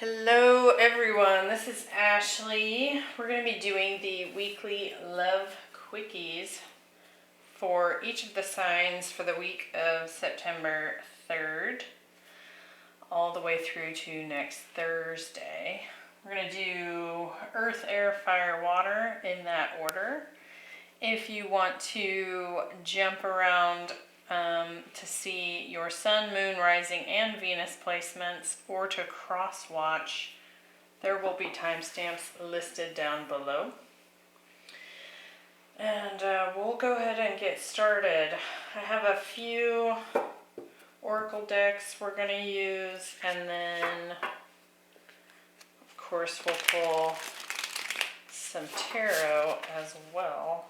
Hello everyone, this is Ashley. We're going to be doing the weekly love quickies for each of the signs for the week of September 3rd all the way through to next Thursday. We're going to do earth, air, fire, water in that order. If you want to jump around to see your sun, moon, rising, and Venus placements, or to cross watch, there will be timestamps listed down below. And we'll go ahead and get started. I have a few oracle decks we're going to use, and then of course we'll pull some tarot as well.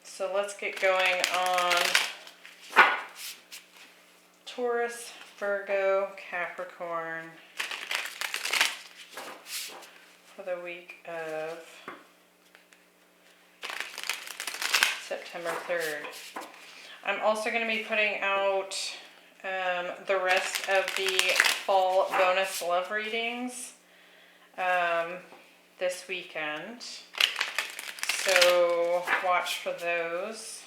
So let's get going on Taurus, Virgo, Capricorn for the week of September 3rd. I'm also going to be putting out the rest of the fall bonus love readings this weekend. So watch for those.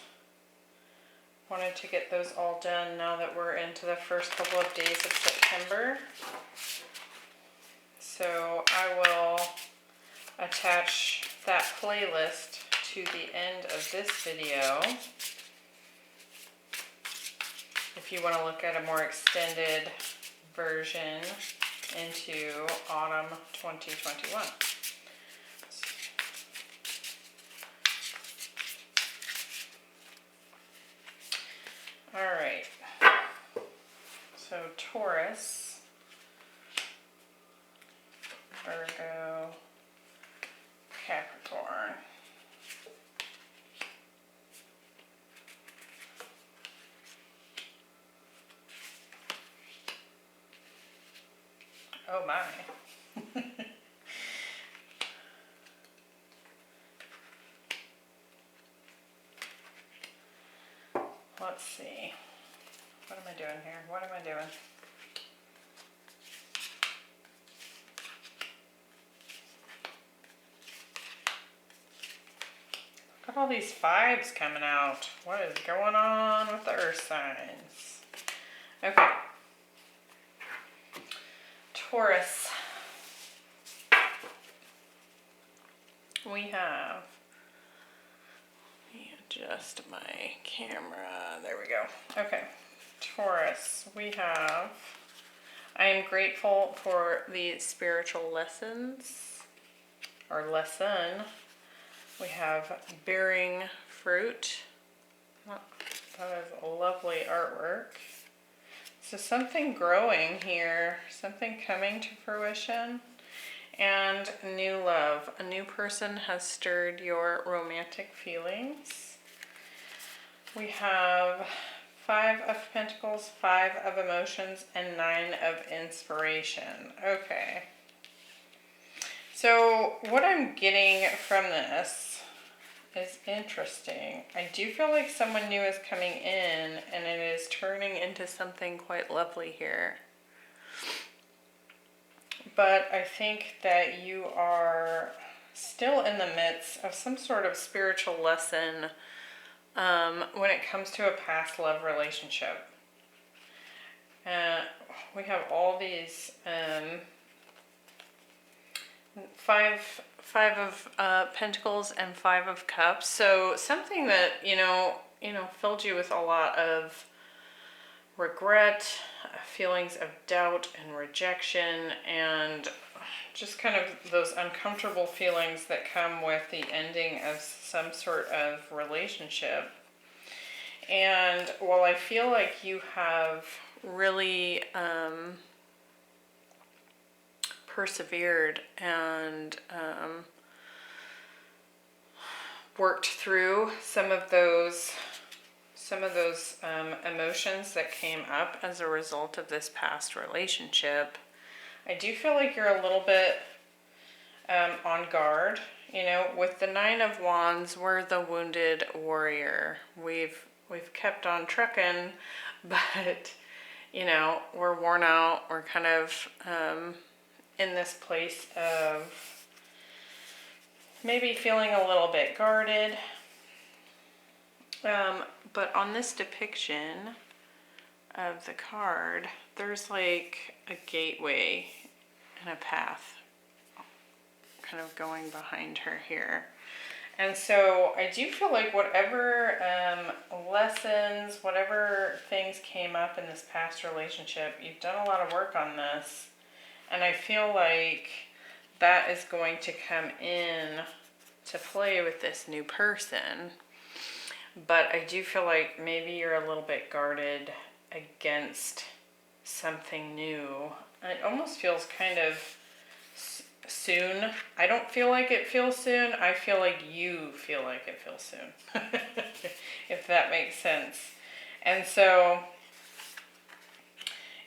Wanted to get those all done now that we're into the first couple of days of September. So I will attach that playlist to the end of this video if you want to look at a more extended version into autumn 2021. Alright, so Taurus, Virgo, Capricorn. Oh my. Let's see. What am I doing here? What am I doing? Look at all these fives coming out. What is going on with the earth signs? Okay. Taurus. We have... adjust my camera. There we go. Okay. Taurus. We have... I am grateful for the spiritual lessons, or lesson. We have bearing fruit. Oh, that is a lovely artwork. So something growing here, something coming to fruition, and new love. A new person has stirred your romantic feelings. We have 5 of Pentacles, 5 of Emotions, and 9 of Inspiration. Okay. So what I'm getting from this is interesting. I do feel like someone new is coming in and it is turning into something quite lovely here. But I think that you are still in the midst of some sort of spiritual lesson when it comes to a past love relationship. We have all these five of Pentacles and 5 of Cups. So something that filled you with a lot of regret, feelings of doubt and rejection, and just kind of those uncomfortable feelings that come with the ending of some sort of relationship. And while I feel like you have really persevered and worked through some of those emotions that came up as a result of this past relationship, I do feel like you're a little bit on guard. With the 9 of Wands, we're the wounded warrior. We've kept on trucking, but you know, we're worn out. We're kind of in this place of maybe feeling a little bit guarded. But on this depiction of the card, there's like a gateway and a path kind of going behind her here. And so I do feel like whatever lessons, whatever things came up in this past relationship, you've done a lot of work on this. And I feel like that is going to come in to play with this new person. But I do feel like maybe you're a little bit guarded against something new. It almost feels kind of soon. I don't feel like it feels soon. I feel like you feel like it feels soon. If that makes sense. And so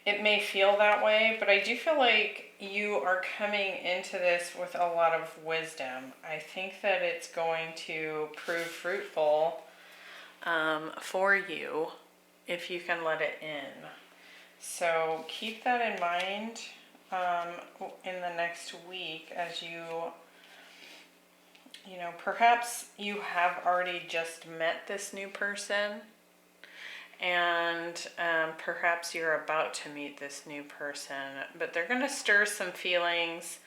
it may feel that way, but I do feel like you are coming into this with a lot of wisdom. I think that it's going to prove fruitful for you if you can let it in. So keep that in mind in the next week as you know, perhaps you have already just met this new person, and perhaps you're about to meet this new person, but they're going to stir some feelings.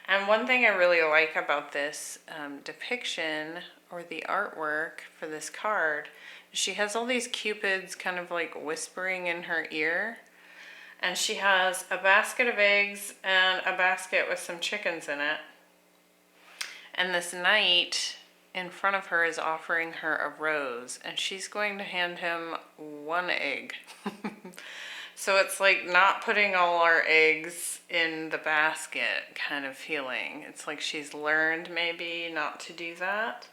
And one thing I really like about this depiction or the artwork for this card, she has all these cupids kind of like whispering in her ear. And she has a basket of eggs and a basket with some chickens in it. And this knight in front of her is offering her a rose, and she's going to hand him one egg. So it's like not putting all our eggs in the basket kind of feeling. It's like she's learned maybe not to do that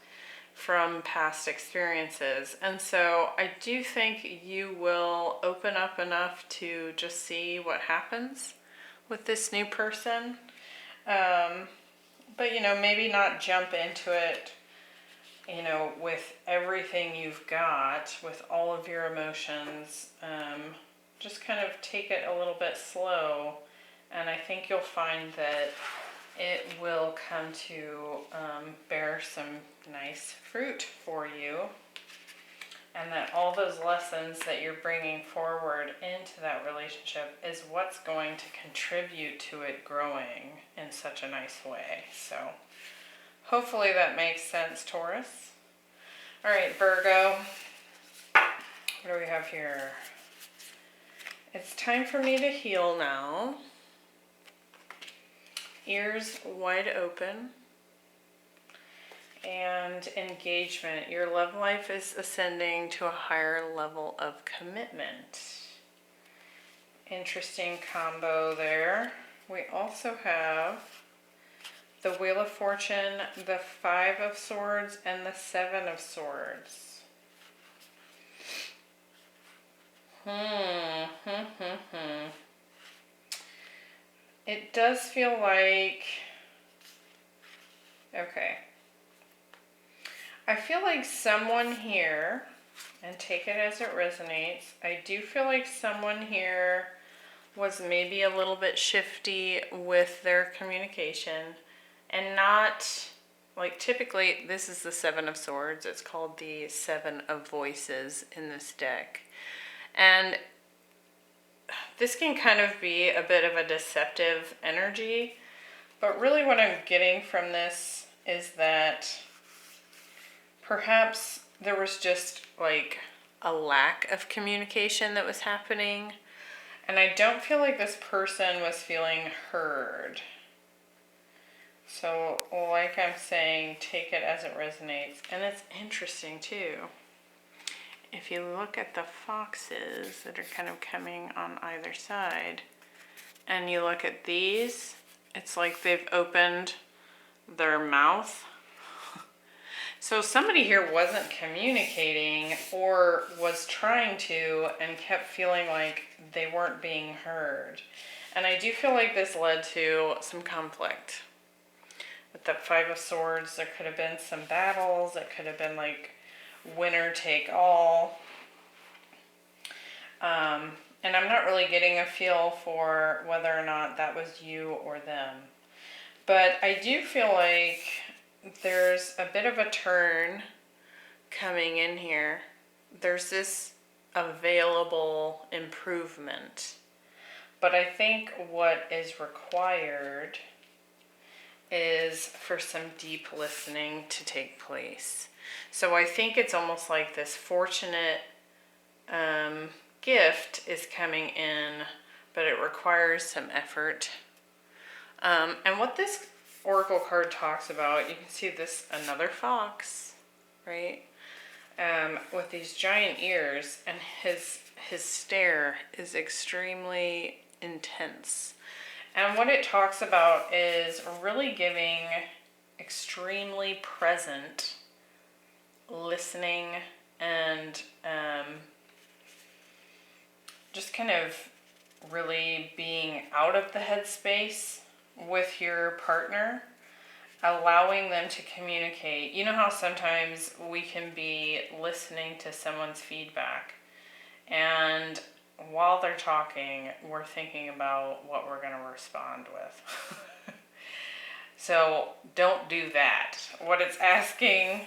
from past experiences. And so I do think you will open up enough to just see what happens with this new person. But, you know, maybe not jump into it, you know, with everything you've got, with all of your emotions. Just kind of take it a little bit slow, and I think you'll find that it will come to bear some nice fruit for you, and that all those lessons that you're bringing forward into that relationship is what's going to contribute to it growing in such a nice way. So hopefully that makes sense, Taurus. All right, Virgo, what do we have here? It's time for me to heal now. Ears wide open. And engagement. Your love life is ascending to a higher level of commitment. Interesting combo there. We also have the Wheel of Fortune, the 5 of Swords, and the 7 of Swords. It does feel like, okay, I feel like someone here, and take it as it resonates, I do feel like someone here was maybe a little bit shifty with their communication, and not, like, typically this is the 7 of Swords. It's called the 7 of Voices in this deck. And this can kind of be a bit of a deceptive energy, but really what I'm getting from this is that perhaps there was just like a lack of communication that was happening, and I don't feel like this person was feeling heard. So like I'm saying, take it as it resonates. And it's interesting too. If you look at the foxes that are kind of coming on either side, and you look at these, it's like they've opened their mouth. So somebody here wasn't communicating or was trying to and kept feeling like they weren't being heard. And I do feel like this led to some conflict. With the 5 of Swords, there could have been some battles. It could have been like winner take all. And I'm not really getting a feel for whether or not that was you or them. But I do feel like there's a bit of a turn coming in here. There's this available improvement. But I think what is required is for some deep listening to take place. So I think it's almost like this fortunate gift is coming in, but it requires some effort. And what this oracle card talks about, you can see this, another fox, right? With these giant ears, and his stare is extremely intense. And what it talks about is really giving extremely present listening and just kind of really being out of the headspace with your partner, allowing them to communicate. You know how sometimes we can be listening to someone's feedback, and while they're talking, we're thinking about what we're going to respond with. So don't do that. What it's asking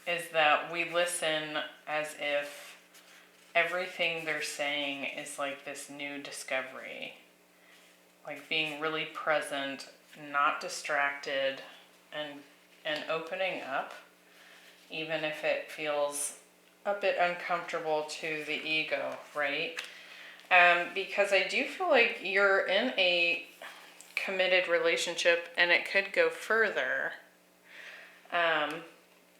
is that we listen as if everything they're saying is like this new discovery. Like being really present, not distracted, and opening up, even if it feels a bit uncomfortable to the ego, right? Because I do feel like you're in a committed relationship and it could go further,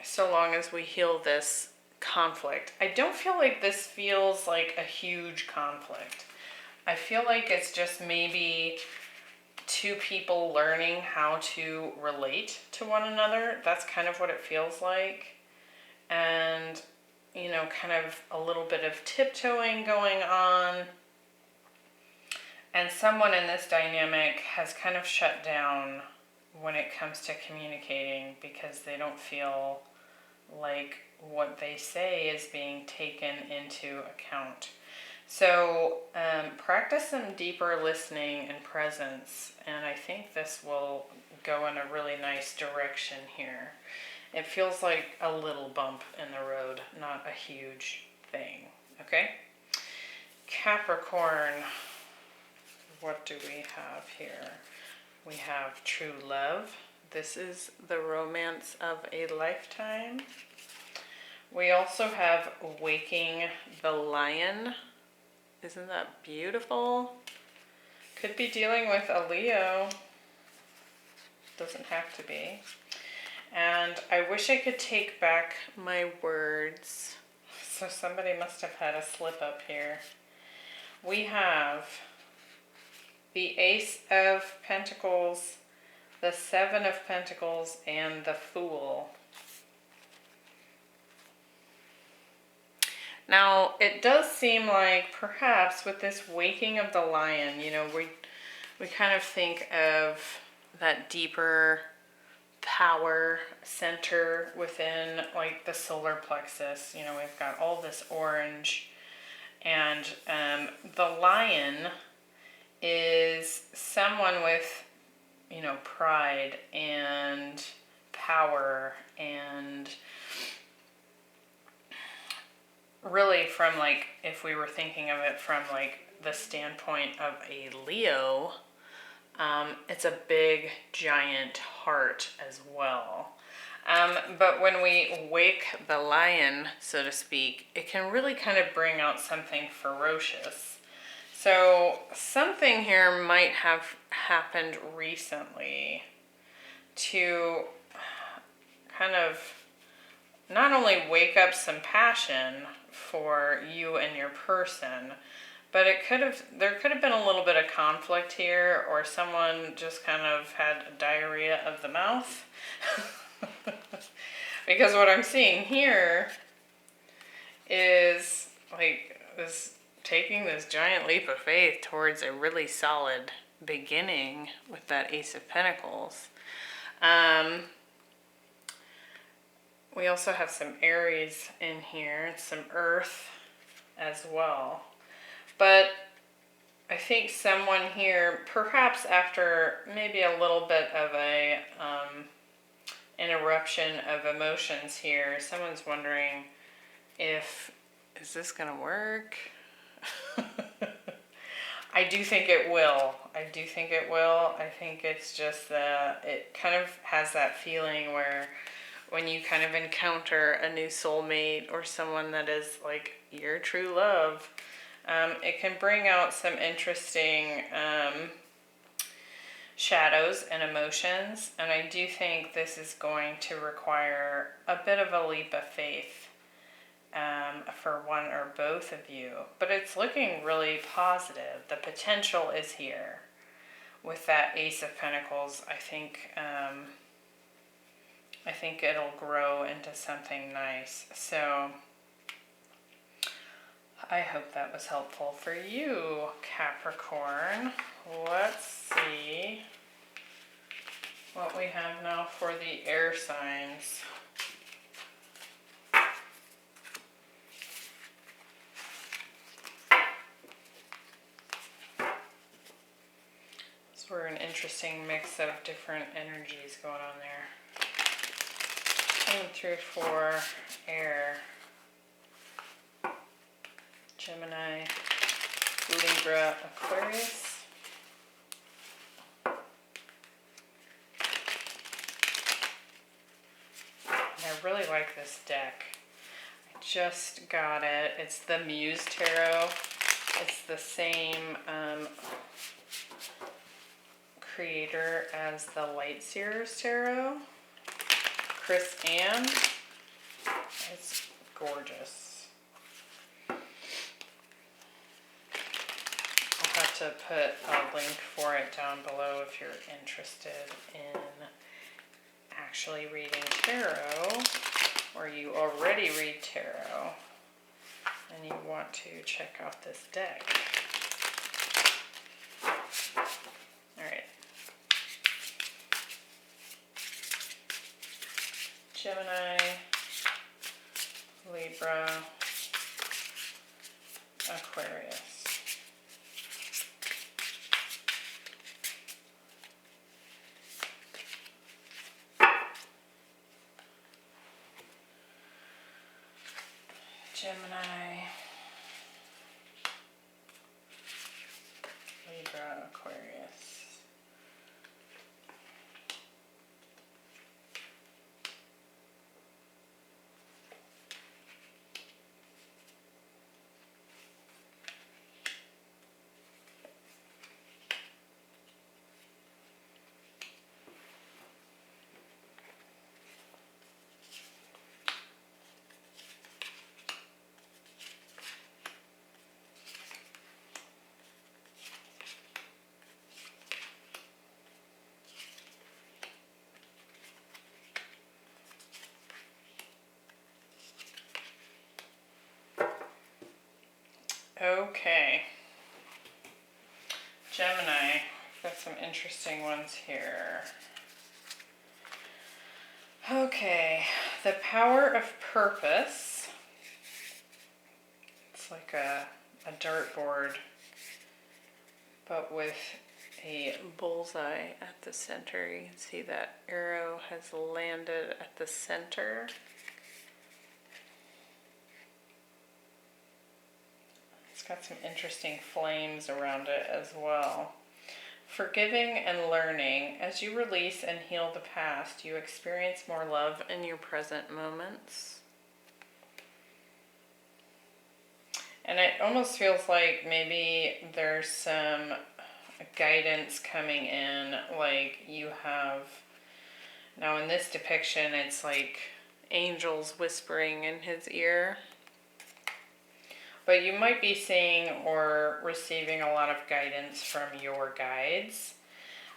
so long as we heal this conflict. I don't feel like this feels like a huge conflict. I feel like it's just maybe two people learning how to relate to one another. That's kind of what it feels like. And, you know, kind of a little bit of tiptoeing going on. And someone in this dynamic has kind of shut down when it comes to communicating because they don't feel like what they say is being taken into account. So practice some deeper listening and presence, and I think this will go in a really nice direction here. It feels like a little bump in the road, not a huge thing, okay? Capricorn, what do we have here? We have true love. This is the romance of a lifetime. We also have waking the lion. Isn't that beautiful? Could be dealing with a Leo. Doesn't have to be. And I wish I could take back my words. So somebody must have had a slip up here. We have the Ace of Pentacles, the Seven of Pentacles, and the Fool. Now, it does seem like perhaps with this waking of the lion, you know, we kind of think of that deeper power center within like the solar plexus. You know, we've got all this orange, and the lion is someone with, you know, pride and power, and really from like, if we were thinking of it from like the standpoint of a Leo, it's a big giant heart as well. But when we wake the lion, so to speak, it can really kind of bring out something ferocious. So something here might have happened recently to kind of not only wake up some passion for you and your person, but there could have been a little bit of conflict here, or someone just kind of had diarrhea of the mouth. Because what I'm seeing here is like this, taking this giant leap of faith towards a really solid beginning with that Ace of Pentacles. We also have some Aries in here, some Earth as well. But I think someone here, perhaps after maybe a little bit of a interruption of emotions here, someone's wondering is this gonna work? I do think it will. I do think it will. I think it's just that it kind of has that feeling where when you kind of encounter a new soulmate or someone that is like your true love, it can bring out some interesting shadows and emotions. And I do think this is going to require a bit of a leap of faith for one or both of you. But it's looking really positive. The potential is here. With that Ace of Pentacles, I think it'll grow into something nice. So I hope that was helpful for you, Capricorn. Let's see what we have now for the air signs. So we're an interesting mix of different energies going on there. 1, 2, 4, air. Gemini, Libra, Aquarius. And I really like this deck. I just got it. It's the Muse Tarot. It's the same creator as the Lightseers Tarot. Chris Ann. It's gorgeous. To put a link for it down below if you're interested in actually reading tarot, or you already read tarot and you want to check out this deck. Alright. Gemini, Libra, Aquarius. Gemini, Libra, Aquarius. Okay, Gemini, got some interesting ones here. Okay, the power of purpose. It's like a dartboard, but with a bullseye at the center. You can see that arrow has landed at the center. It's got some interesting flames around it as well. Forgiving and learning. As you release and heal the past, you experience more love in your present moments. And it almost feels like maybe there's some guidance coming in, like you have, now in this depiction, it's like angels whispering in his ear. But you might be seeing or receiving a lot of guidance from your guides.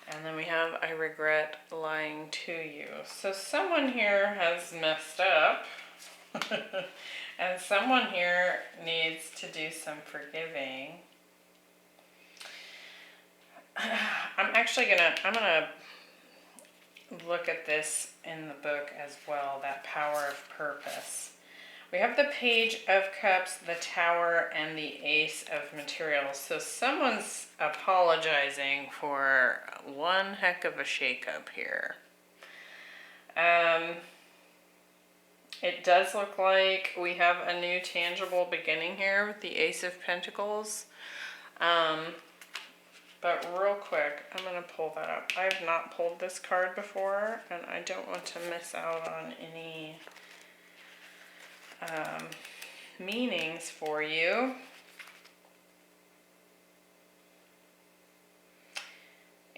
And then we have, I regret lying to you. So someone here has messed up. And someone here needs to do some forgiving. I'm gonna look at this in the book as well, that power of purpose. We have the Page of Cups, the Tower, and the Ace of Materials. So someone's apologizing for one heck of a shakeup here. It does look like we have a new tangible beginning here with the Ace of Pentacles. But real quick, I'm going to pull that up. I have not pulled this card before, and I don't want to miss out on any meanings for you.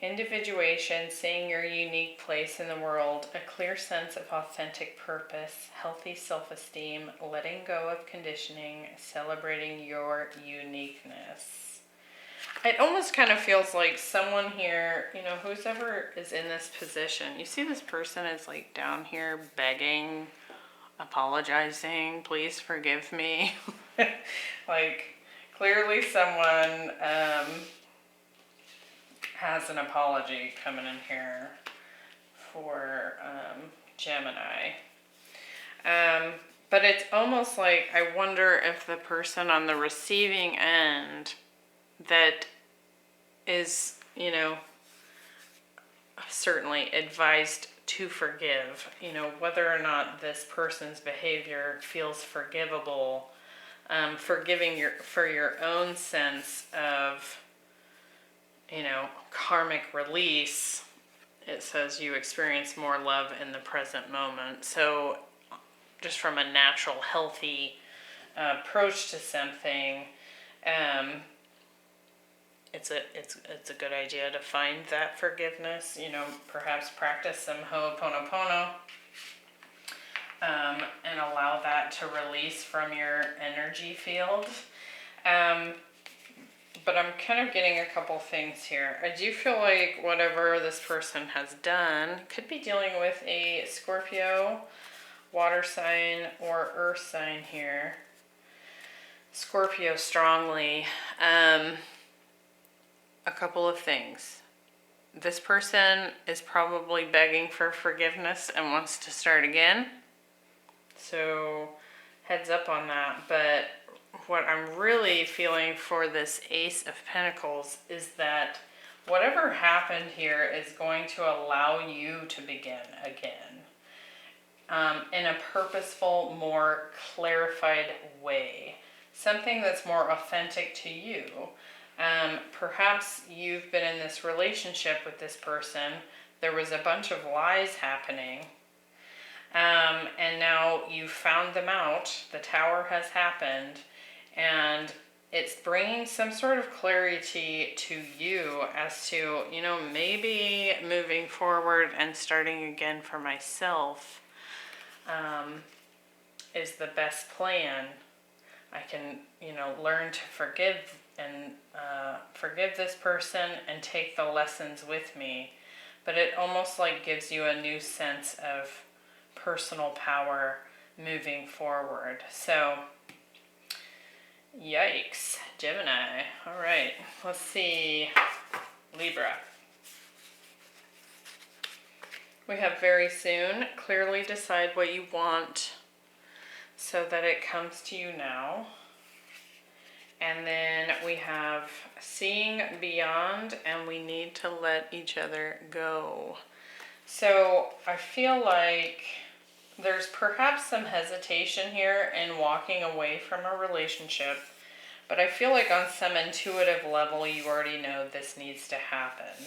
Individuation, seeing your unique place in the world, a clear sense of authentic purpose, healthy self-esteem, letting go of conditioning, celebrating your uniqueness. It almost kind of feels like someone here, you know, whoever is in this position, you see this person is like down here begging, apologizing, please forgive me. Like clearly someone has an apology coming in here for Gemini. But it's almost like I wonder if the person on the receiving end that is, you know, certainly advised to forgive, you know, whether or not this person's behavior feels forgivable, forgiving for your own sense of, you know, karmic release. It says you experience more love in the present moment. So just from a natural, healthy approach to something, it's a good idea to find that forgiveness, you know, perhaps practice some Ho'oponopono, and allow that to release from your energy field. But I'm kind of getting a couple things here. I do feel like whatever this person has done could be dealing with a Scorpio, water sign, or earth sign here. Scorpio strongly. A couple of things. This person is probably begging for forgiveness and wants to start again. So heads up on that. But what I'm really feeling for this Ace of Pentacles is that whatever happened here is going to allow you to begin again in a purposeful, more clarified way. Something that's more authentic to you. Perhaps you've been in this relationship with this person. There was a bunch of lies happening. And now you found them out. The tower has happened. And it's bringing some sort of clarity to you as to, you know, maybe moving forward and starting again for myself is the best plan. I can, you know, learn to forgive and forgive this person and take the lessons with me. But it almost like gives you a new sense of personal power moving forward. So, yikes, Gemini. All right, let's see, Libra. We have very soon. Clearly decide what you want so that it comes to you now. And then we have seeing beyond, and we need to let each other go. So I feel like there's perhaps some hesitation here in walking away from a relationship, but I feel like on some intuitive level you already know this needs to happen.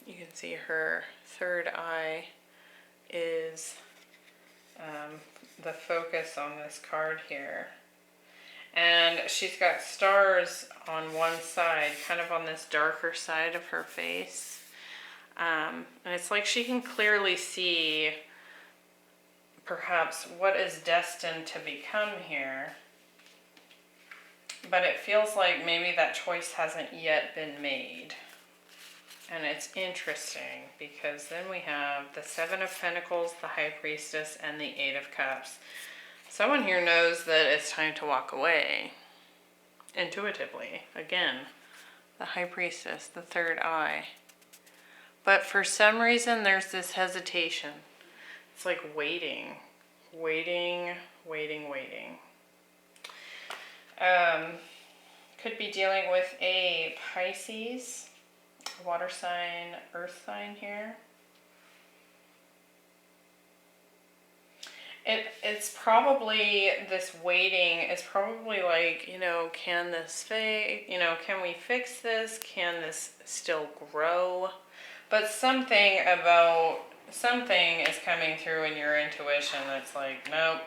You can see her third eye is the focus on this card here. And she's got stars on one side, kind of on this darker side of her face. And it's like she can clearly see perhaps what is destined to become here. But it feels like maybe that choice hasn't yet been made. And it's interesting because then we have the Seven of Pentacles, the High Priestess, and the Eight of Cups. Someone here knows that it's time to walk away. Intuitively. Again, the High Priestess, the third eye. But for some reason, there's this hesitation. It's like waiting. waiting. Could be dealing with a Pisces, water sign, earth sign here. It's probably, this waiting is probably like, you know, can this fade? You know, can we fix this? Can this still grow? But something is coming through in your intuition that's like, nope.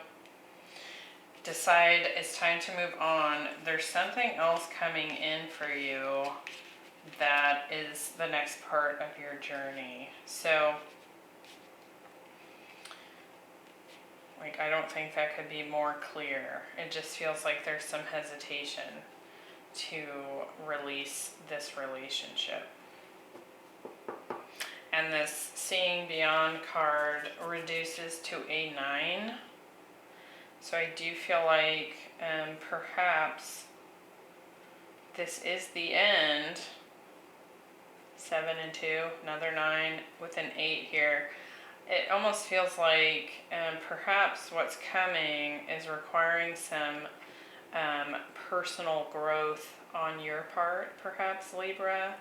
Decide it's time to move on. There's something else coming in for you that is the next part of your journey. So, like, I don't think that could be more clear. It just feels like there's some hesitation to release this relationship. And this Seeing Beyond card reduces to a 9. So I do feel like perhaps this is the end. 7 and 2, another 9 with an 8 here. It almost feels like perhaps what's coming is requiring some personal growth on your part, perhaps, Libra.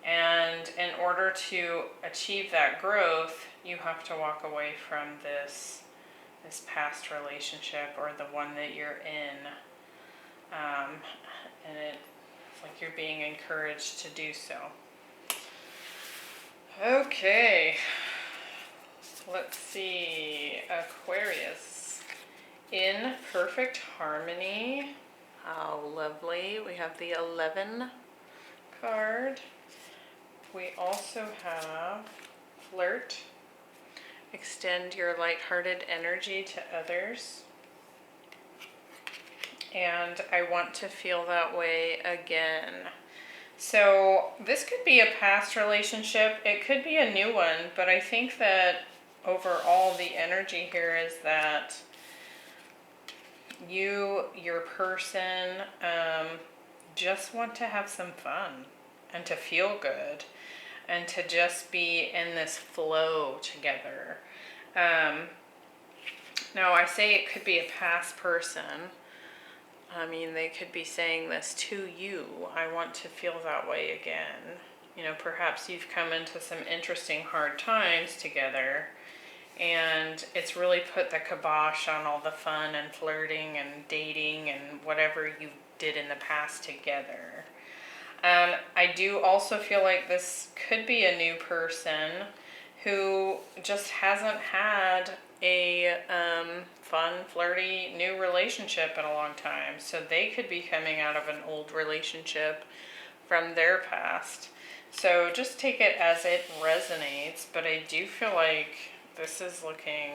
And in order to achieve that growth, you have to walk away from this past relationship or the one that you're in. And it's like you're being encouraged to do so. Okay. Let's see, Aquarius, in perfect harmony. How lovely. We have the 11 card. We also have flirt. Extend your lighthearted energy to others. And I want to feel that way again. So this could be a past relationship. It could be a new one, but I think that overall the energy here is that your person, just want to have some fun and to feel good and to just be in this flow together. Now I say it could be a past person. I mean, they could be saying this to you. I want to feel that way again. You know, perhaps you've come into some interesting hard times together, and it's really put the kibosh on all the fun and flirting and dating and whatever you did in the past together. I do also feel like this could be a new person who just hasn't had a fun, flirty, new relationship in a long time. So they could be coming out of an old relationship from their past. So just take it as it resonates. But I do feel like this is looking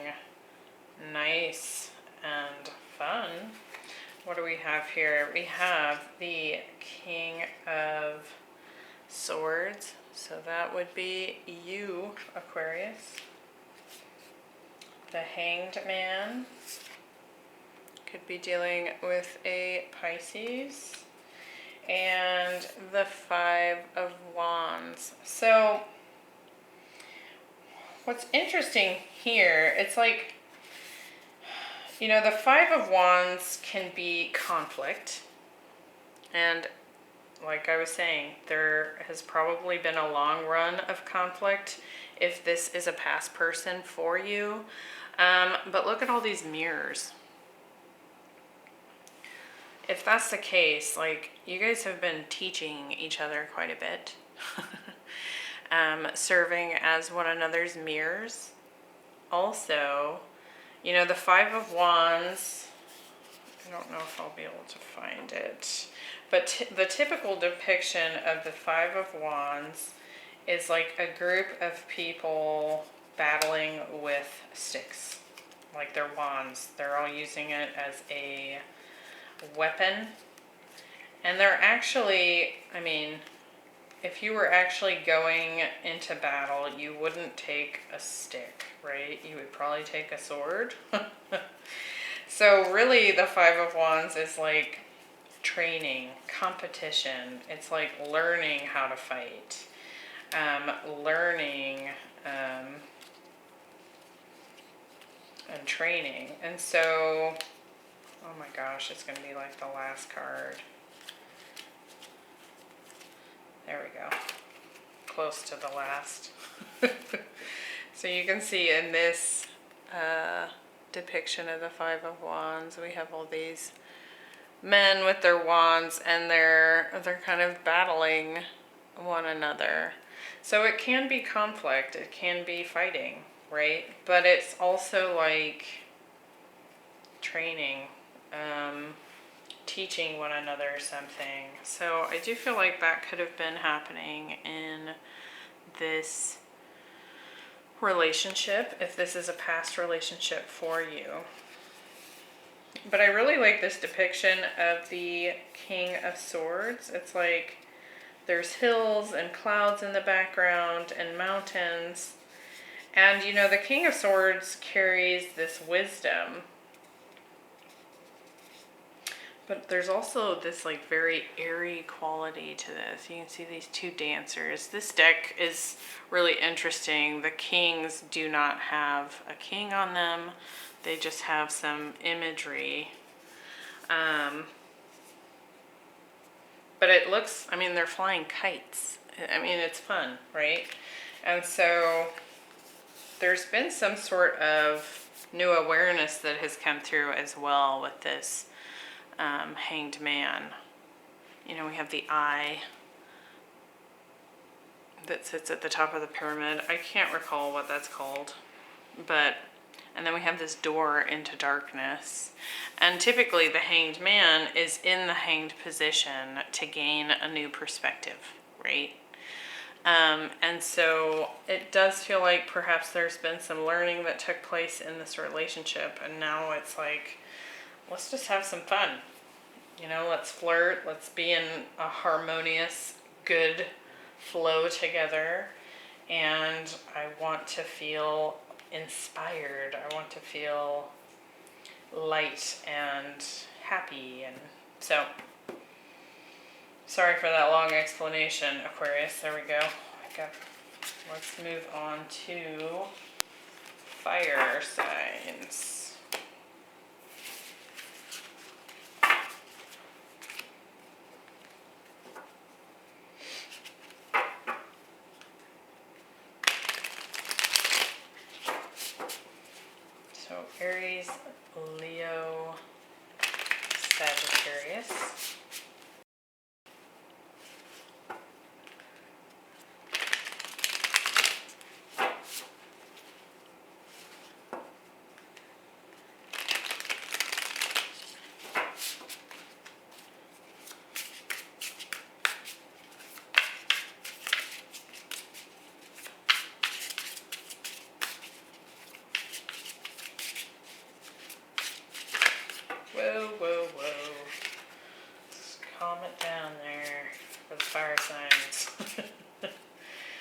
nice and fun. What do we have here? We have the King of Swords. So that would be you, Aquarius. The Hanged Man. Could be dealing with a Pisces. And the 5 of Wands. So what's interesting here, it's like, you know, the 5 of Wands can be conflict. And like I was saying, there has probably been a long run of conflict if this is a past person for you. But look at all these mirrors. If that's the case, like, you guys have been teaching each other quite a bit. Serving as one another's mirrors. Also, you know, the 5 of Wands, I don't know if I'll be able to find it, but the typical depiction of the 5 of Wands is like a group of people battling with sticks, like their wands. They're all using it as a weapon. And they're actually, I mean, if you were actually going into battle, you wouldn't take a stick, right? You would probably take a sword. So really the 5 of Wands is like training, competition. It's like learning how to fight. Learning and training. And so, oh my gosh, it's going to be like the last card. There we go. Close to the last. So you can see in this depiction of the Five of Wands, we have all these men with their wands, and they're kind of battling one another. So it can be conflict, it can be fighting, right? But it's also like training, teaching one another something. So I do feel like that could have been happening in this relationship, if this is a past relationship for you. But I really like this depiction of the King of Swords. It's like there's hills and clouds in the background and mountains. And you know, the King of Swords carries this wisdom. But there's also this like very airy quality to this. You can see these two dancers. This deck is really interesting. The kings do not have a king on them. They just have some imagery. But it looks, I mean, they're flying kites. I mean, it's fun, right? And so there's been some sort of new awareness that has come through as well with this hanged man. You know, we have the eye that sits at the top of the pyramid. I can't recall what that's called, but, and then we have this door into darkness. And typically the hanged man is in the hanged position to gain a new perspective, right? And so it does feel like perhaps there's been some learning that took place in this relationship, and now it's like, let's just have some fun. You know, let's flirt, let's be in a harmonious, good flow together. And I want to feel inspired. I want to feel light and happy. And so, sorry for that long explanation, Aquarius. There we go. Let's move on to fire signs. So Aries, Leo, Sagittarius. Whoa, whoa, whoa. Just calm it down there for the fire signs.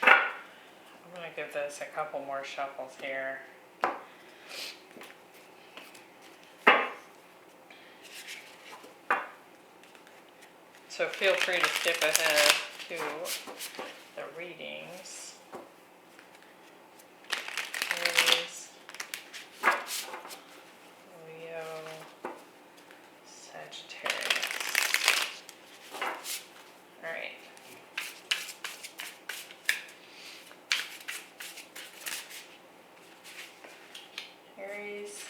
I'm going to give this a couple more shuffles here. So feel free to skip ahead to the readings. Aries, Leo, Sagittarius. All right. Aries,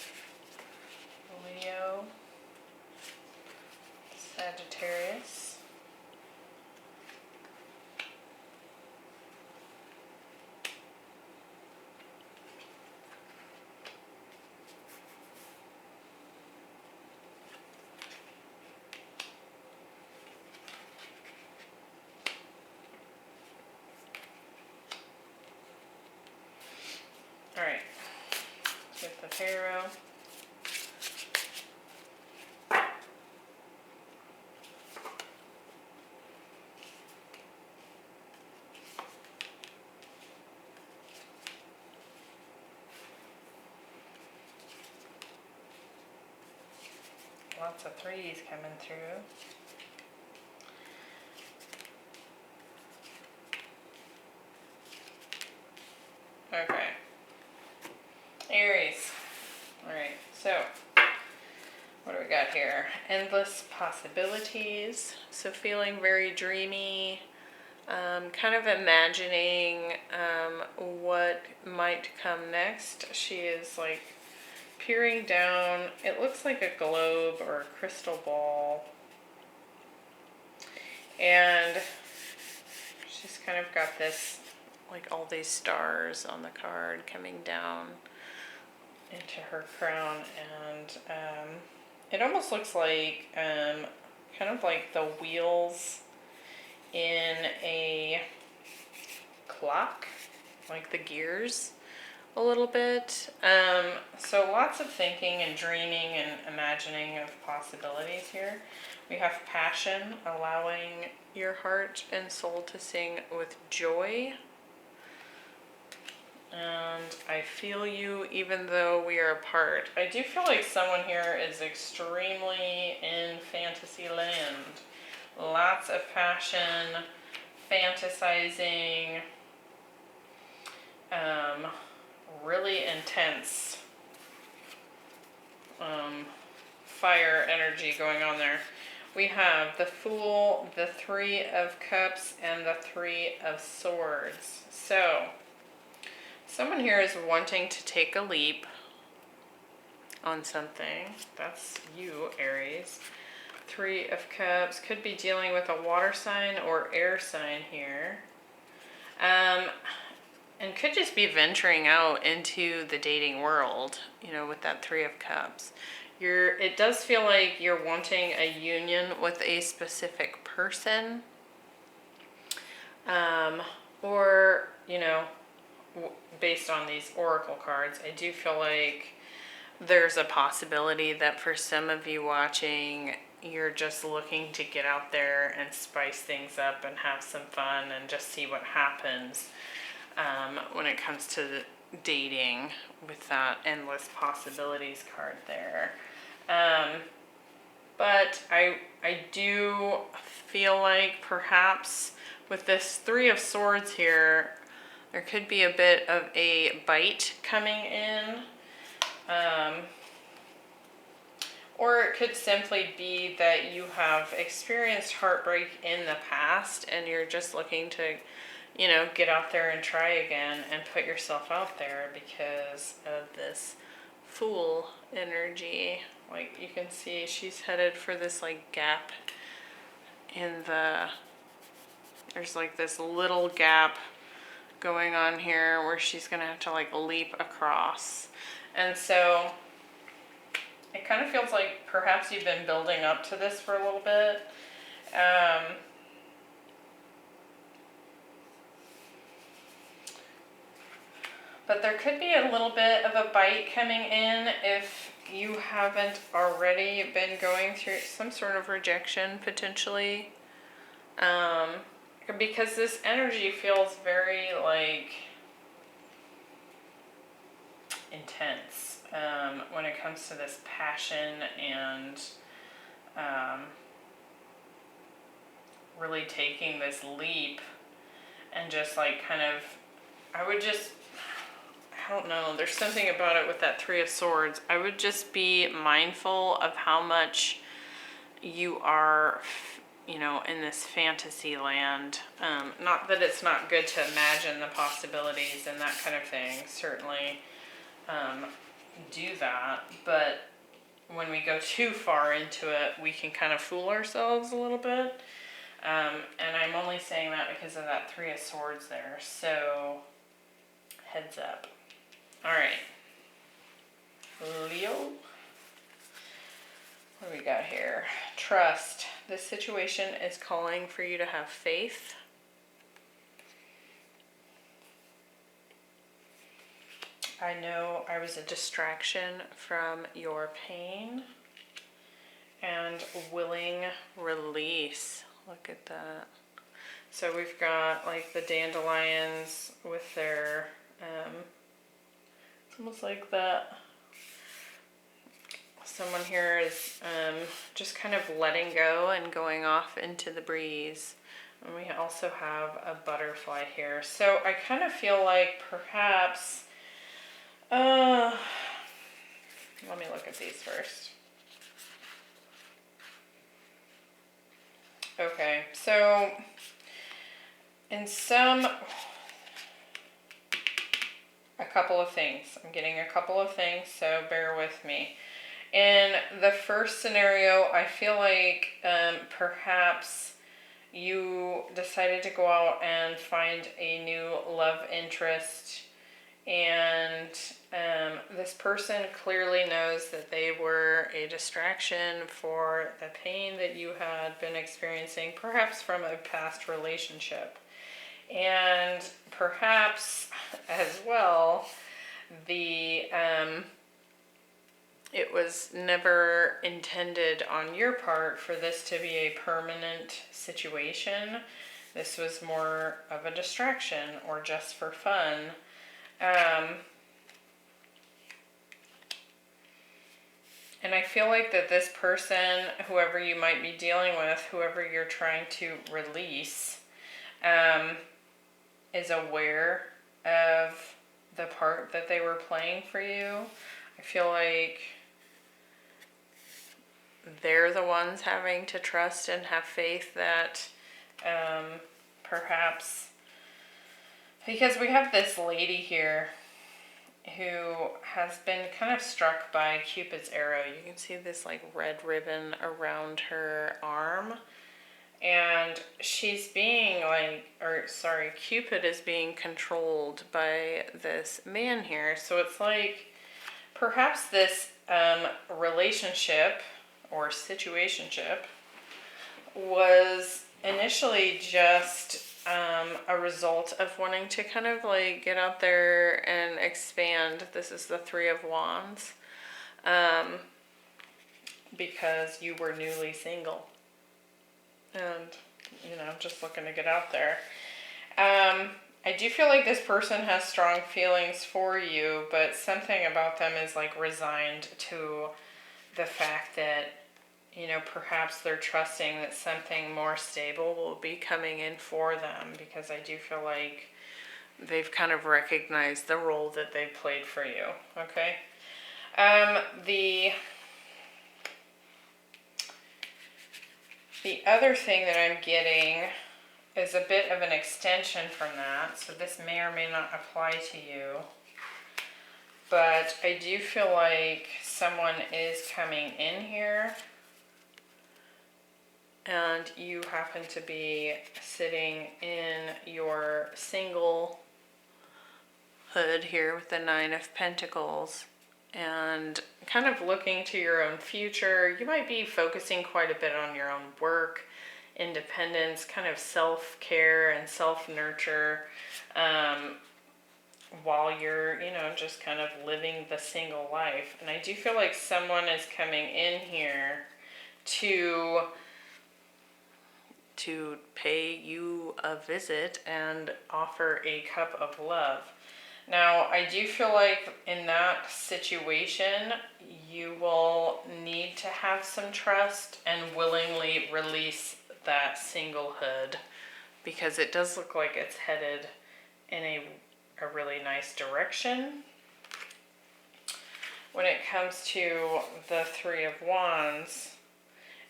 Leo, Sagittarius. All right, get the tarot. Lots of threes coming through. Okay. Aries. All right. here? Endless possibilities. So feeling very dreamy, kind of imagining what might come next. She is like peering down. It looks like a globe or a crystal ball. And she's kind of got this, like all these stars on the card coming down into her crown. And it almost looks like kind of like the wheels in a clock, like the gears a little bit. So lots of thinking and dreaming and imagining of possibilities here. We have passion, allowing your heart and soul to sing with joy. And I feel you even though we are apart. I do feel like someone here is extremely in fantasy land. Lots of passion, fantasizing, really intense fire energy going on there. We have the Fool, the Three of Cups, and the Three of Swords. So, someone here is wanting to take a leap on something. That's you, Aries. Three of Cups. Could be dealing with a water sign or air sign here. And could just be venturing out into the dating world, you know, with that Three of Cups. It does feel like you're wanting a union with a specific person. Or, you know, based on these oracle cards, I do feel like there's a possibility that for some of you watching, you're just looking to get out there and spice things up and have some fun and just see what happens when it comes to dating with that endless possibilities card there. But I do feel like perhaps with this Three of Swords here, there could be a bit of a bite coming in. Or it could simply be that you have experienced heartbreak in the past and you're just looking to, you know, get out there and try again and put yourself out there because of this Fool energy. Like you can see she's headed for this like gap in there's like this little gap going on here where she's gonna have to like leap across. And so it kind of feels like perhaps you've been building up to this for a little bit. But there could be a little bit of a bite coming in if you haven't already been going through some sort of rejection potentially. Because this energy feels very like intense when it comes to this passion and really taking this leap and just like kind of, I don't know, there's something about it with that Three of Swords. I would just be mindful of how much you are, you know, in this fantasy land. Not that it's not good to imagine the possibilities and that kind of thing. Certainly do that. But when we go too far into it, we can kind of fool ourselves a little bit. And I'm only saying that because of that Three of Swords there. So heads up. All right, Leo, what do we got here? Trust. This situation is calling for you to have faith. I know I was a distraction from your pain and willing release. Look at that. So we've got like the dandelions with their almost like that someone here is just kind of letting go and going off into the breeze. And we also have a butterfly here. So I kind of feel like perhaps, let me look at these first. Okay, so in a couple of things. I'm getting a couple of things, so bear with me. In the first scenario, I feel like perhaps you decided to go out and find a new love interest, and this person clearly knows that they were a distraction for the pain that you had been experiencing, perhaps from a past relationship. And perhaps as well, it was never intended on your part for this to be a permanent situation. This was more of a distraction or just for fun. And I feel like that this person, whoever you might be dealing with, whoever you're trying to release, is aware of the part that they were playing for you. I feel like they're the ones having to trust and have faith that perhaps, because we have this lady here who has been kind of struck by Cupid's arrow. You can see this like red ribbon around her arm. And she's being Cupid is being controlled by this man here. So it's like perhaps this relationship or situationship was initially just a result of wanting to kind of like get out there and expand. This is the Three of Wands, because you were newly single and, you know, just looking to get out there. I do feel like this person has strong feelings for you, but something about them is like resigned to the fact that, you know, perhaps they're trusting that something more stable will be coming in for them, because I do feel like they've kind of recognized the role that they've played for you, okay? The other thing that I'm getting is a bit of an extension from that, so this may or may not apply to you, but I do feel like someone is coming in here and you happen to be sitting in your single hood here with the Nine of Pentacles and kind of looking to your own future. You might be focusing quite a bit on your own work, independence, kind of self-care and self-nurture, while you're, you know, just kind of living the single life. And I do feel like someone is coming in here to pay you a visit and offer a cup of love. Now, I do feel like in that situation, you will need to have some trust and willingly release that singlehood, because it does look like it's headed in a really nice direction. When it comes to the Three of Wands,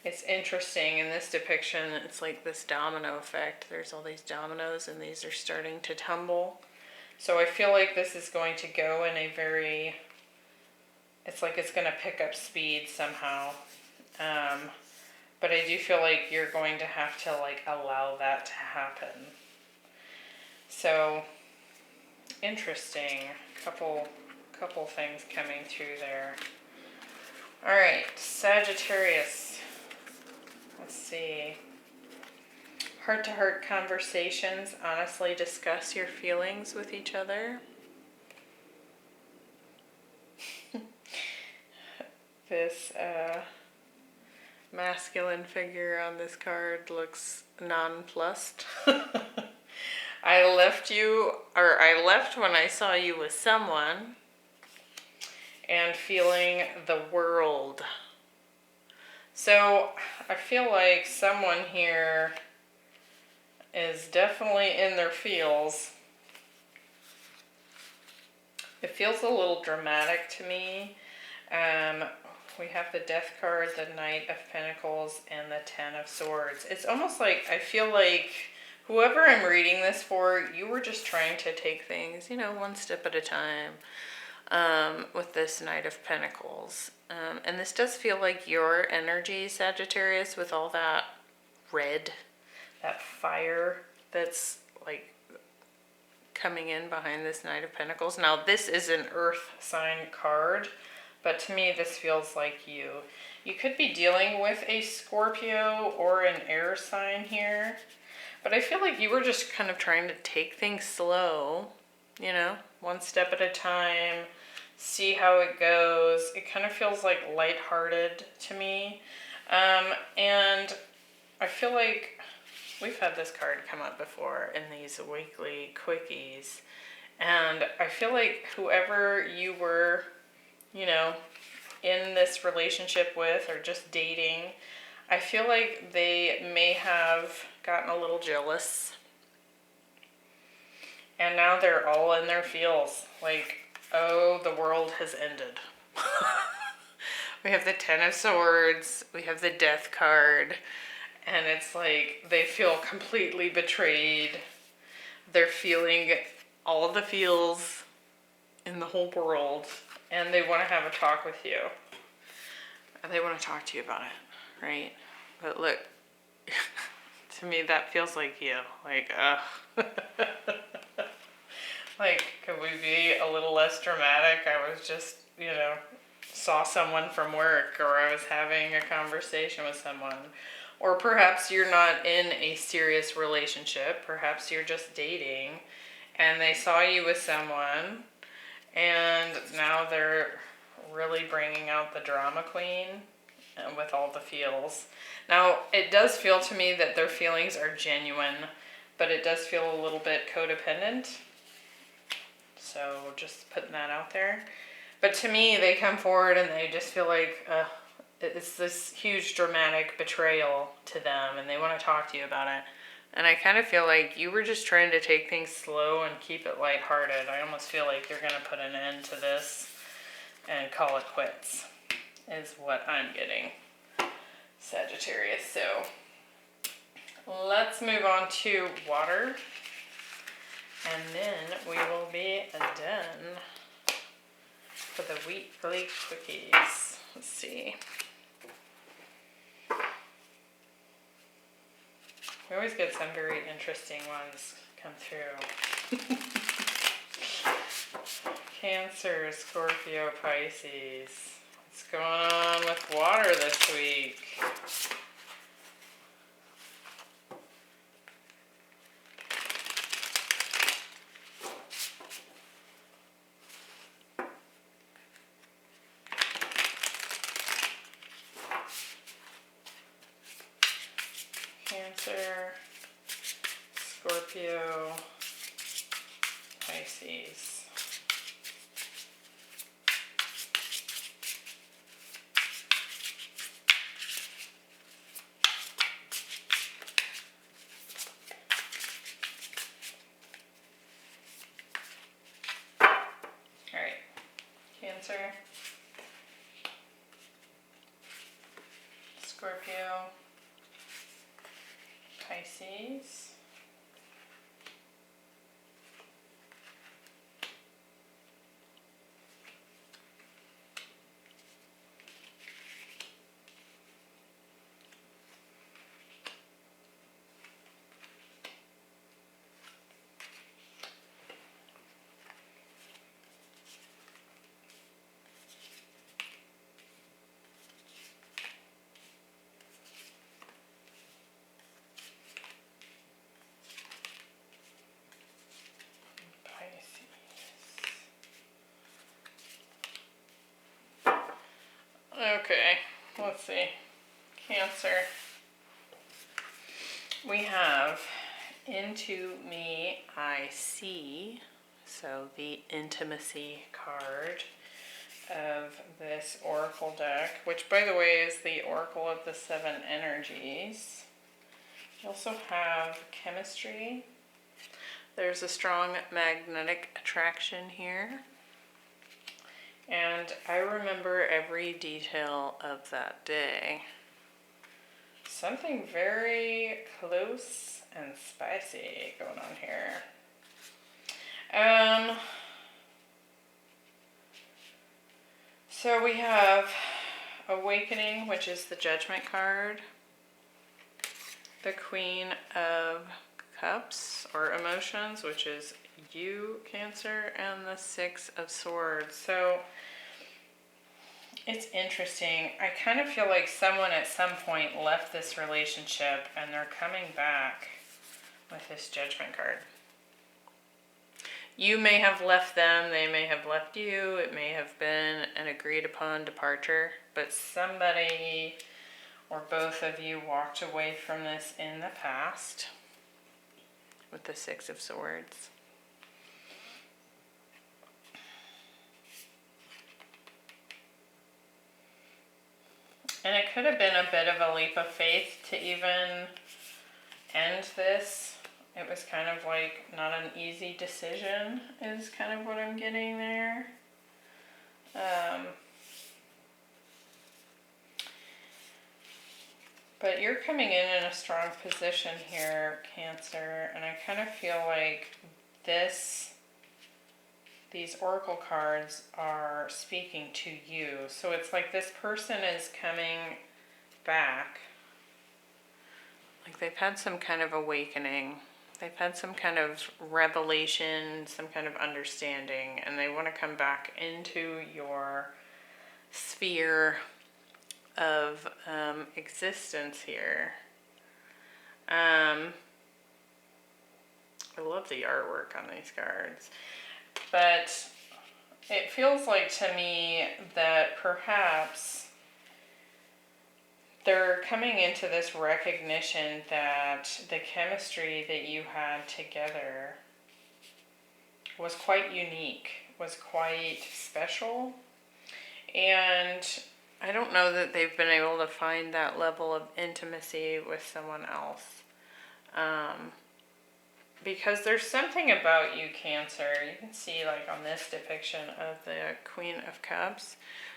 it's interesting in this depiction, it's like this domino effect. There's all these dominoes and these are starting to tumble. So I feel like this is going to go in a very, it's like it's going to pick up speed somehow. But I do feel like you're going to have to like allow that to happen. So interesting, couple things coming through there. All right, Sagittarius. Let's see. Heart-to-heart conversations. Honestly discuss your feelings with each other. This masculine figure on this card looks nonplussed. I left when I saw you with someone and feeling the world. So I feel like someone here is definitely in their feels. It feels a little dramatic to me. we have the Death card, the Knight of Pentacles, and the Ten of Swords. It's almost like, I feel like whoever I'm reading this for, you were just trying to take things, you know, one step at a time with this Knight of Pentacles. And this does feel like your energy, Sagittarius, with all that red, that fire that's like coming in behind this Knight of Pentacles. Now, this is an earth sign card, but to me, this feels like you. You could be dealing with a Scorpio or an air sign here, but I feel like you were just kind of trying to take things slow, you know, one step at a time, see how it goes. It kind of feels like lighthearted to me. And I feel like we've had this card come up before in these weekly quickies. And I feel like whoever you were, you know, in this relationship with or just dating, I feel like they may have gotten a little jealous. And now they're all in their feels. Like, oh, the world has ended. We have the Ten of Swords. We have the Death card. And it's like they feel completely betrayed. They're feeling all of the feels in the whole world. And they want to have a talk with you. And they want to talk to you about it, right? But look, to me that feels like you. Like, like, could we be a little less dramatic? I was just, you know, saw someone from work, or I was having a conversation with someone. Or perhaps you're not in a serious relationship. Perhaps you're just dating and they saw you with someone and now they're really bringing out the drama queen with all the feels. Now, it does feel to me that their feelings are genuine, but it does feel a little bit codependent. So just putting that out there. But to me, they come forward and they just feel like it's this huge dramatic betrayal to them and they want to talk to you about it. And I kind of feel like you were just trying to take things slow and keep it lighthearted. I almost feel like you're going to put an end to this and call it quits, is what I'm getting, Sagittarius. So let's move on to water. And then we will be done for the weekly quickies. Let's see. We always get some very interesting ones come through. Cancer, Scorpio, Pisces. What's going on with water this week? Cancer, Scorpio, Pisces. All right, Cancer, Scorpio, Pisces, Okay, let's see. Cancer. We have Into Me I See, so the intimacy card of this oracle deck, which by the way is the Oracle of the Seven Energies. You also have Chemistry. There's a strong magnetic attraction here. And I remember every detail of that day. Something very close and spicy going on here. So we have Awakening, which is the Judgment card. The Queen of Cups, or Emotions, which is you, Cancer, and the Six of Swords. So it's interesting. I kind of feel like someone at some point left this relationship and they're coming back with this Judgment card. You may have left them, they may have left you, it may have been an agreed upon departure, but somebody or both of you walked away from this in the past with the Six of Swords. And it could have been a bit of a leap of faith to even end this. It was kind of like not an easy decision is kind of what I'm getting there. But you're coming in a strong position here, Cancer, and I kind of feel like these oracle cards are speaking to you. So it's like this person is coming back. Like they've had some kind of awakening. They've had some kind of revelation, some kind of understanding, and they want to come back into your sphere of existence here. I love the artwork on these cards. But it feels like to me that perhaps they're coming into this recognition that the chemistry that you had together was quite unique, was quite special. And I don't know that they've been able to find that level of intimacy with someone else. Because there's something about you, Cancer. You can see like on this depiction of the Queen of Cups,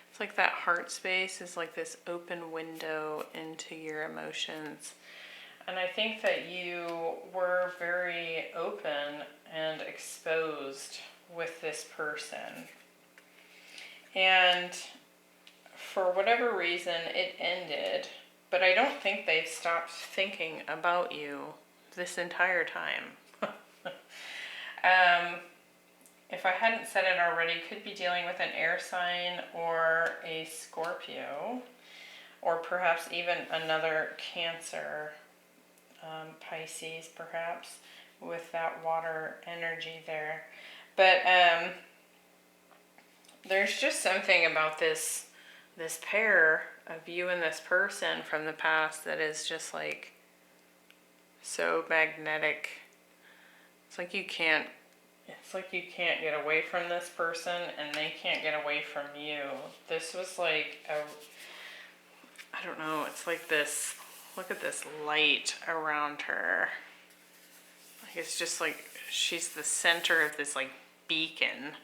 it's like that heart space is like this open window into your emotions. And I think that you were very open and exposed with this person. And for whatever reason, it ended. But I don't think they've stopped thinking about you this entire time. If I hadn't said it already, could be dealing with an air sign or a Scorpio, or perhaps even another Cancer, Pisces perhaps, with that water energy there. But there's just something about this pair of you and this person from the past that is just like so magnetic. It's like you can't get away from this person and they can't get away from you. This was like I don't know, it's like this, look at this light around her. Like it's just like she's the center of this like beacon.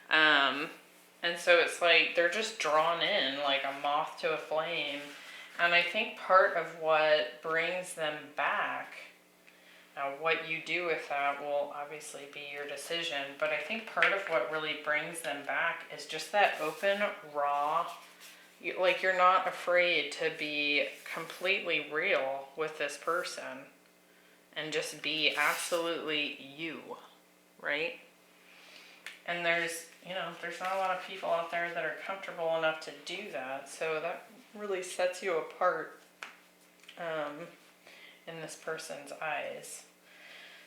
And so it's like they're just drawn in like a moth to a flame. And I think part of what brings them back, now what you do with that will obviously be your decision, but I think part of what really brings them back is just that open, raw, like you're not afraid to be completely real with this person and just be absolutely you, right? And there's not a lot of people out there that are comfortable enough to do that, so that really sets you apart in this person's eyes.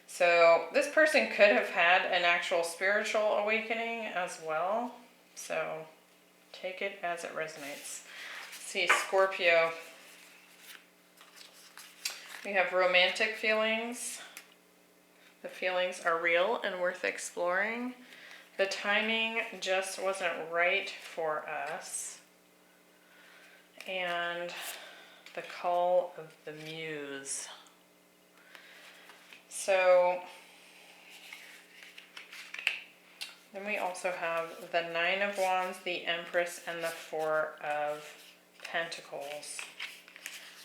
So this person could have had an actual spiritual awakening as well, so take it as it resonates. Let's see, Scorpio. We have romantic feelings. The feelings are real and worth exploring. The timing just wasn't right for us. And the call of the muse. So Then we also have the Nine of Wands, the Empress, and the Four of Pentacles.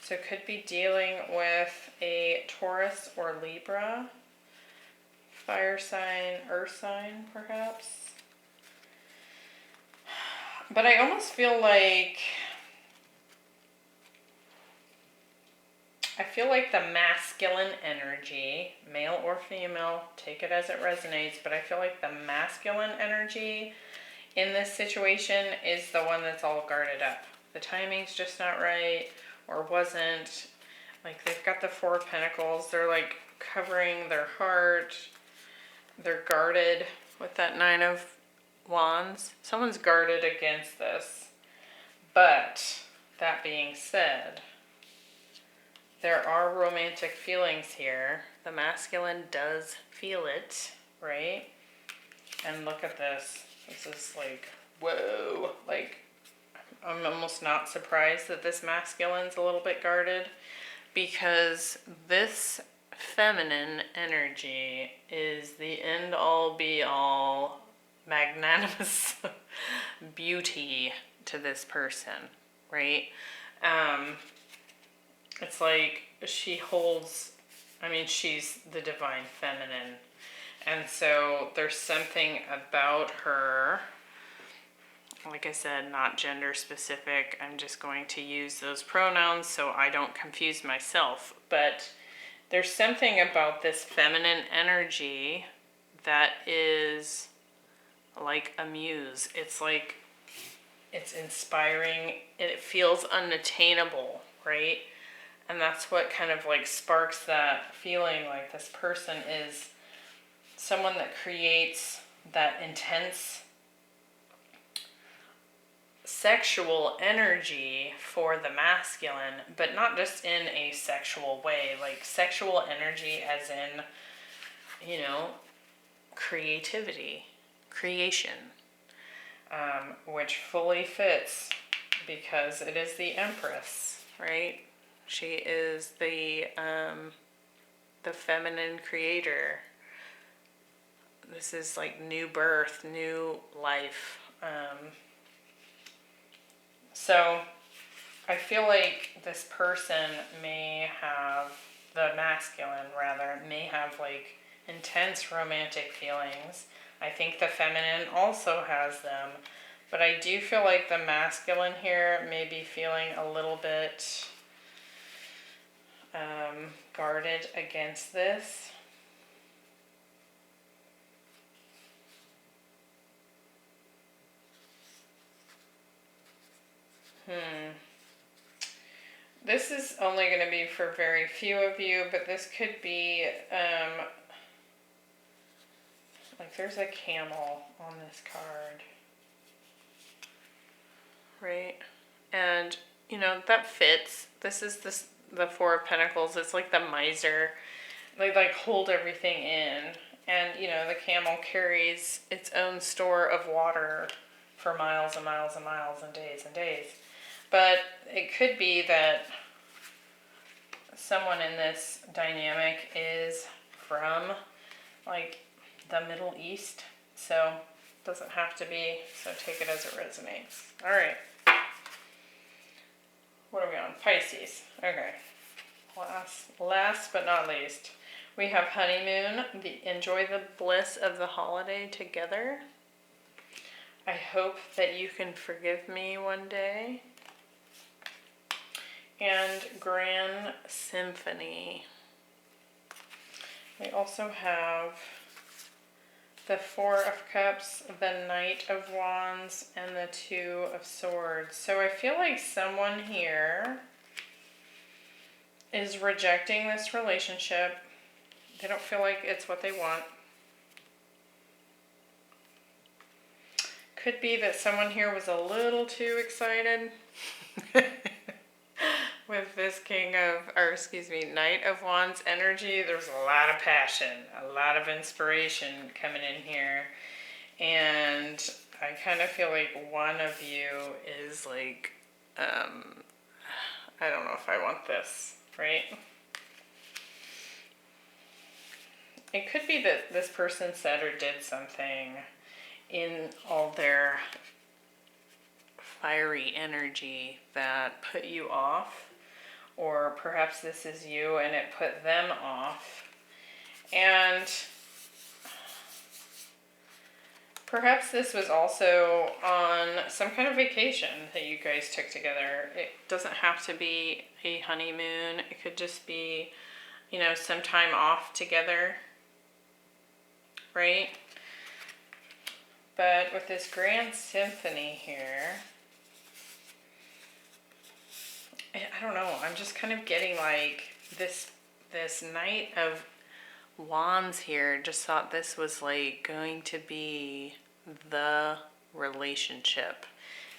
So it could be dealing with a Taurus or Libra, fire sign, earth sign, perhaps. But I almost feel like the masculine energy, male or female, take it as it resonates, but I feel like the masculine energy in this situation is the one that's all guarded up. The timing's just not right, or wasn't. Like, they've got the Four of Pentacles, they're like covering their heart, they're guarded with that Nine of Wands. Someone's guarded against this. But that being said, there are romantic feelings here. The masculine does feel it, right? And look at this. This is like, whoa. Like, I'm almost not surprised that this masculine's a little bit guarded, because this feminine energy is the end all be all magnanimous beauty to this person, right? It's like she holds, I mean, she's the divine feminine. And so there's something about her, like I said, not gender specific. I'm just going to use those pronouns so I don't confuse myself. But there's something about this feminine energy that is like a muse. It's like, it's inspiring. It feels unattainable, right? And that's what kind of like sparks that feeling, like this person is someone that creates that intense sexual energy for the masculine, but not just in a sexual way, like sexual energy as in, you know, creativity, creation, which fully fits because it is the Empress, right? She is the feminine creator. This is like new birth, new life. So I feel like this person may have, the masculine rather, may have like intense romantic feelings. I think the feminine also has them, but I do feel like the masculine here may be feeling a little bit guarded against this. This is only going to be for very few of you, but this could be, like there's a camel on this card, right? And, you know, that fits. This is the Four of Pentacles. It's like the miser. They like hold everything in. And, you know, the camel carries its own store of water for miles and miles and miles and days and days. But it could be that someone in this dynamic is from like the Middle East. So it doesn't have to be, so take it as it resonates. All right. What are we on? Pisces. Okay. Last but not least, we have honeymoon. Enjoy the bliss of the holiday together. I hope that you can forgive me one day. And Grand Symphony. We also have the Four of Cups, the Knight of Wands, and the Two of Swords. So I feel like someone here is rejecting this relationship. They don't feel like it's what they want. Could be that someone here was a little too excited with this Knight of Wands energy. There's a lot of passion, a lot of inspiration coming in here. And I kind of feel like one of you is like, I don't know if I want this, right? It could be that this person said or did something in all their fiery energy that put you off, or perhaps this is you and it put them off. And perhaps this was also on some kind of vacation that you guys took together. It doesn't have to be a honeymoon. It could just be, you know, some time off together, right? But with this grand symphony here, I don't know, I'm just kind of getting like this Knight of Wands here. Just thought this was like going to be the relationship,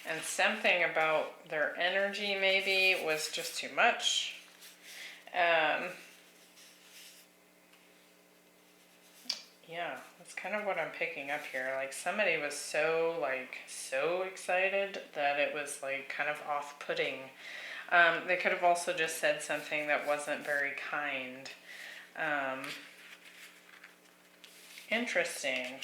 and something about their energy maybe was just too much. Yeah, that's kind of what I'm picking up here. Like somebody was so excited that it was like kind of off-putting. They could have also just said something that wasn't very kind. Interesting.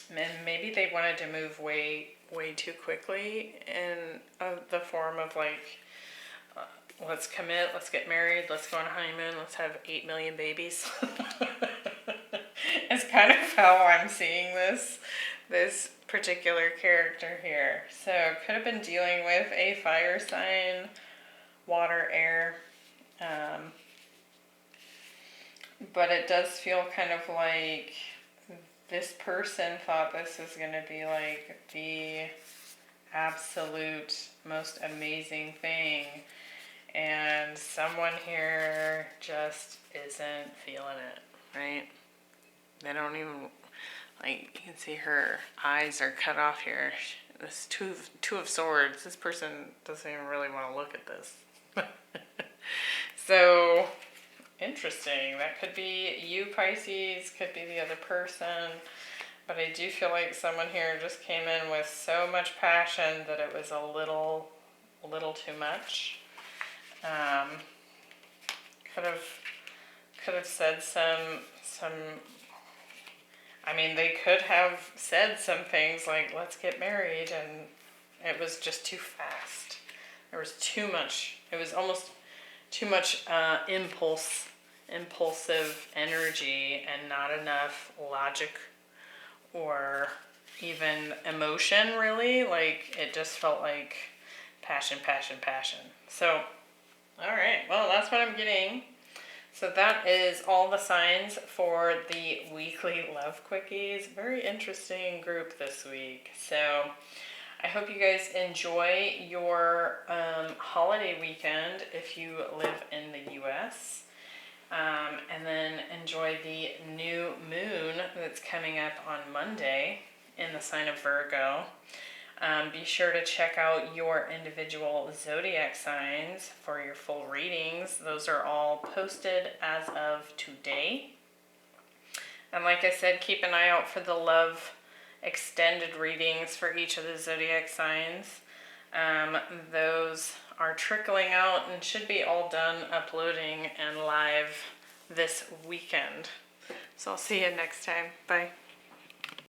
And maybe they wanted to move way too quickly in the form of like, let's commit, let's get married, let's go on a honeymoon, let's have 8 million babies. It's kind of how I'm seeing this particular character here. So could have been dealing with a fire sign, water, air, but it does feel kind of like this person thought this was going to be like the absolute most amazing thing, and someone here just isn't feeling it, right? They don't even, like, you can see her eyes are cut off here. This two of swords. This person doesn't even really want to look at this. So, interesting. That could be you, Pisces, could be the other person. But I do feel like someone here just came in with so much passion that it was a little too much. Could have said some. I mean, they could have said some things like, let's get married, and it was just too fast. There was too much. It was almost too much impulsive energy and not enough logic or even emotion, really. Like, it just felt like passion. So, all right. Well, that's what I'm getting. So that is all the signs for the weekly love quickies. Very interesting group this week. So I hope you guys enjoy your holiday weekend if you live in the U.S. And then enjoy the new moon that's coming up on Monday in the sign of Virgo. Be sure to check out your individual zodiac signs for your full readings. Those are all posted as of today. And like I said, keep an eye out for the love extended readings for each of the zodiac signs. Those are trickling out and should be all done uploading and live this weekend. So I'll see you next time. Bye.